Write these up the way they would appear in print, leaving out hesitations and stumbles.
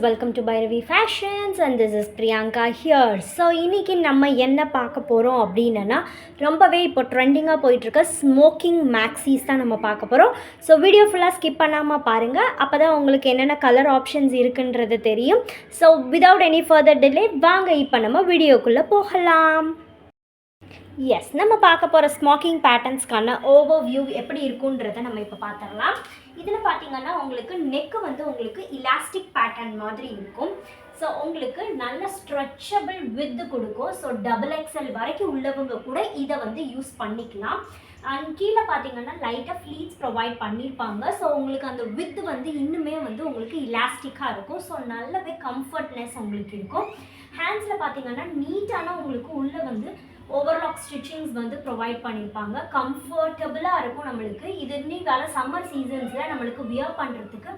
welcome to Bhairavi Fashions and this is Priyanka here. So இன்னைக்கு நம்ம என்ன பார்க்க போறோம் அப்படினா ரொம்பவே இப்போ ட்ரெண்டிங்கா போயிட்டு இருக்க ஸ்மோக்கிங் மேக்ஸிஸ் தான் நம்ம பார்க்க போறோம். So வீடியோ ஃபுல்லா ஸ்கிப் பண்ணாம பாருங்க. அப்பதான் உங்களுக்கு என்னென்ன கலர் ஆப்ஷன்ஸ் இருக்குன்றது தெரியும். So without any further delay வாங்க இப்போ நம்ம வீடியோக்குள்ள போகலாம். எஸ், நம்ம பார்க்க போகிற ஸ்மோக்கிங் பேட்டர்ன்ஸ்க்கான ஓவர்வியூ எப்படி இருக்குன்றதை நம்ம இப்போ பார்த்துடலாம். இதில் பார்த்தீங்கன்னா உங்களுக்கு நெக்கு வந்து உங்களுக்கு இலாஸ்டிக் பேட்டர்ன் மாதிரி இருக்கும். ஸோ உங்களுக்கு நல்ல ஸ்ட்ரெச்சபிள் வித்து கொடுக்கும். ஸோ XXL வரைக்கும் உள்ளவங்க கூட இதை வந்து யூஸ் பண்ணிக்கலாம். அண்ட் கீழே பார்த்தீங்கன்னா லைட்டாக ஃப்ளீட்ஸ் ப்ரொவைட் பண்ணியிருப்பாங்க. ஸோ உங்களுக்கு அந்த வித்து வந்து இன்னுமே வந்து உங்களுக்கு இலாஸ்டிக்காக இருக்கும். ஸோ நல்லாவே கம்ஃபர்ட்னஸ் உங்களுக்கு இருக்கும். ஹேண்ட்ஸில் பார்த்தீங்கன்னா நீட்டான உங்களுக்கு உள்ளே வந்து ஓவர்லாக் ஸ்டிச்சிங்ஸ் வந்து ப்ரொவைட் பண்ணியிருப்பாங்க. கம்ஃபர்டபுளாக இருக்கும் நம்மளுக்கு. இது இன்னைக்கால சம்மர் சீசன்ஸில் நம்மளுக்கு வியர் பண்ணுறதுக்கு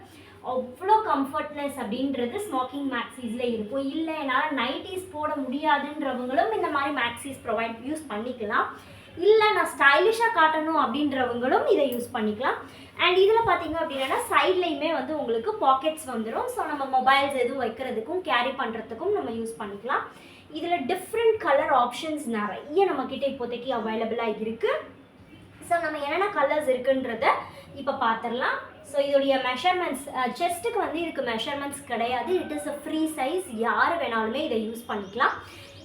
அவ்வளோ கம்ஃபர்ட்னஸ் அப்படின்றது ஸ்மோக்கிங் மேக்ஸீஸில் இருக்கும். இல்லை என்னால் நைட்டிஸ் போட முடியாதுன்றவங்களும் இந்த மாதிரி மேக்ஸீஸ் யூஸ் பண்ணிக்கலாம். இல்லை நான் ஸ்டைலிஷாக காட்டணும் அப்படின்றவங்களும் இதை யூஸ் பண்ணிக்கலாம். அண்ட் இதில் பார்த்தீங்க அப்படின்னா சைட்லேயுமே வந்து உங்களுக்கு பாக்கெட்ஸ் வந்துடும். ஸோ நம்ம மொபைல்ஸ் எதுவும் வைக்கிறதுக்கும் கேரி பண்ணுறதுக்கும் நம்ம யூஸ் பண்ணிக்கலாம். இதில் டிஃப்ரெண்ட் கலர் ஆப்ஷன்ஸ் நிறைய நம்மக்கிட்ட இப்போதைக்கு அவைலபிளாக இருக்குது. ஸோ நம்ம என்னென்ன கலர்ஸ் இருக்குன்றத இப்போ பார்த்துடலாம். ஸோ இதோடைய மெஷர்மெண்ட்ஸ் செஸ்ட்டுக்கு வந்து இதுக்கு மெஷர்மெண்ட்ஸ் கிடையாது. It is a free size. யார் வேணாலுமே இதை யூஸ் பண்ணிக்கலாம்.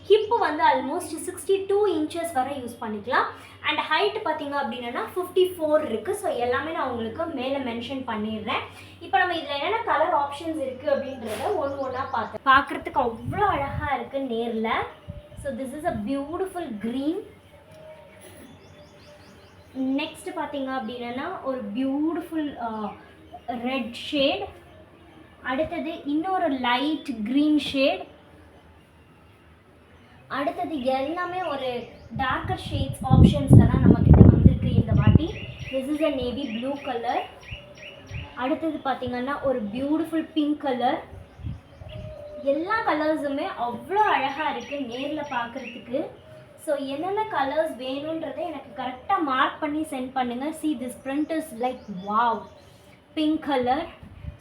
ஹிப்பு வந்து ஆல்மோஸ்ட் 62 இன்ச்சஸ் வரை யூஸ் பண்ணிக்கலாம். அண்ட் ஹைட் பார்த்தீங்க அப்படின்னா 54 இருக்குது. ஸோ எல்லாமே நான் உங்களுக்கு மேலே மென்ஷன் பண்ணிடுறேன். இப்போ நம்ம இதில் என்னென்ன கலர் ஆப்ஷன்ஸ் இருக்குது அப்படின்றத ஒன்று ஒன்றா பார்க்குறதுக்கு அவ்வளோ அழகாக இருக்குது நேரில். So this is a beautiful green. Next பார்த்தீங்க அப்படின்னா ஒரு பியூட்டிஃபுல் ரெட் ஷேட். அடுத்தது இன்னொரு லைட் க்ரீன் ஷேட். அடுத்தது எல்லாமே ஒரு டார்க்கர் ஷேட்ஸ் ஆப்ஷன்ஸில் தான் நம்மக்கிட்ட வந்திருக்கு இந்த வாட்டி. This is a navy blue colour. அடுத்தது பார்த்திங்கன்னா ஒரு பியூட்டிஃபுல் பிங்க் கலர். எல்லா கலர்ஸுமே அவ்வளோ அழகாக இருக்குது நேரில் பார்க்குறதுக்கு. ஸோ என்னென்ன கலர்ஸ் வேணுன்றதை எனக்கு கரெக்டாக மார்க் பண்ணி சென்ட் பண்ணுங்கள். See this print is like wow, pink colour.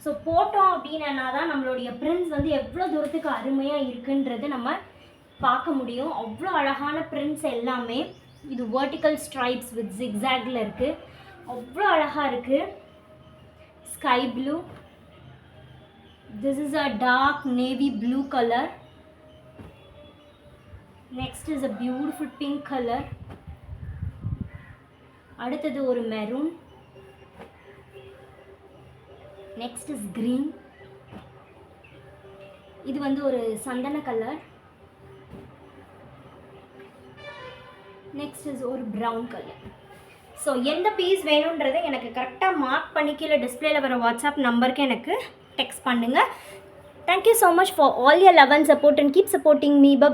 So போட்டோம் அப்படின்னா தான் நம்மளுடைய பிரிண்ட்ஸ் வந்து எவ்வளோ தூரத்துக்கு அருமையாக இருக்குன்றது நம்ம பார்க்க முடியும். அவ்வளோ அழகான பிரிண்ட்ஸ் எல்லாமே. இது வெர்டிக்கல் ஸ்ட்ரைப்ஸ் வித் ஜிக்ஸாக்ல இருக்குது. அவ்வளோ அழகாக இருக்குது. Sky blue. This is a dark navy blue colour. Next is a beautiful pink colour. அடுத்தது ஒரு மெரூன். Next is green. இது வந்து ஒரு சந்தன கலர். நெக்ஸ்ட் இஸ் ஒரு ப்ரௌன் கலர். ஸோ எந்த பீஸ் வேணுன்றதை எனக்கு கரெக்டாக மார்க் பண்ணி கீழே டிஸ்பிளேல வர வாட்ஸ்அப் நம்பருக்கு எனக்கு டெக்ஸ்ட் பண்ணுங்கள். Thank you so much for all your love and support and keep supporting me. By.